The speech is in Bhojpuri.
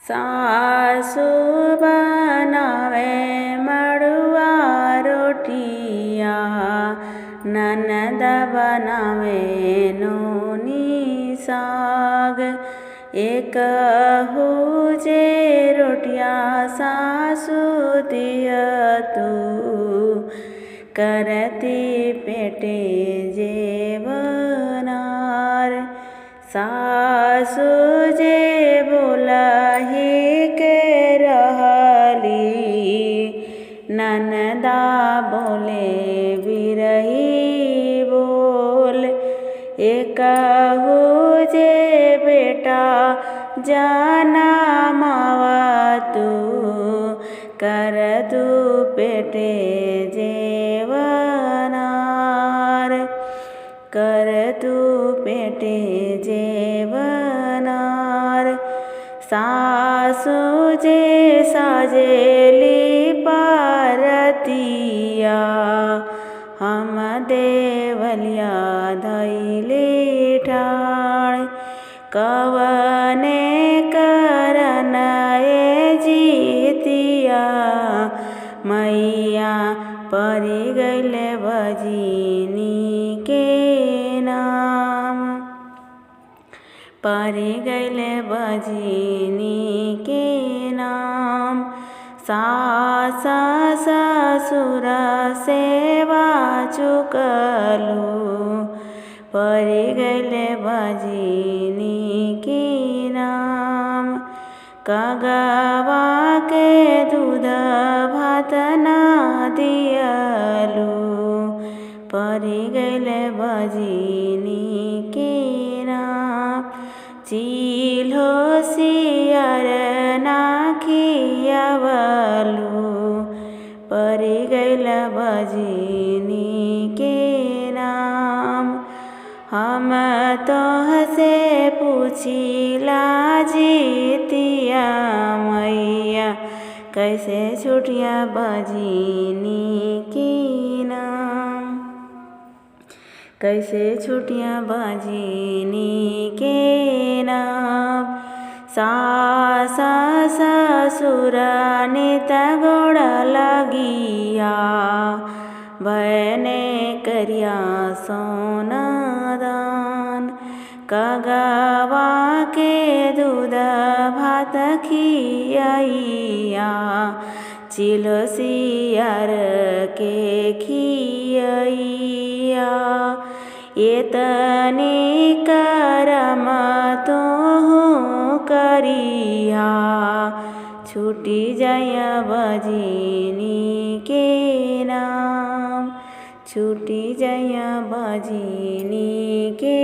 सासु बनावे मड़ुआ रोटिया, ननद बनावे नोनी साग। एक हुजे रोटिया सासु दिया तू, करती पेटे जेवनार। सासु जे बोलहि के रहली, ननदा बोले बिरही बोल। एक हुजे बेटा जाना मावा तू, कर तू पेटे जेवनार, कर तू पेटे जेवनार। सासु जे साजेली पारतिया, हम देवलिया धैली ठाड़। कवने करन ए जीतिया, मैया परी गैले बजिनी के नाम, परी गैले बजिनी के नाम। सास ससुर सेवा चुकलू, परी गैले बजिनी के नाम। कगवा के दूध भात ना दियलू, परी गैले बजिनी के नाम। चिल्हो सियर ना खियावलू, परी गैले बजिनी के नाम। हम तोहसे पूछिला जीतिया, मैया कैसे छुटिया बजिनी के नाम, कैसे छुटिया बजिनी के नाम। सास ससुर नित गोड़ लगिया, बहने करिया सोना दान। कगवा के दूध भात खियाइया, चिल्हो सियर के खियाइया। एतनी करम तोहू करिया, छूटी जाय बजिनी के नाम, छूटी जाय बजिनी के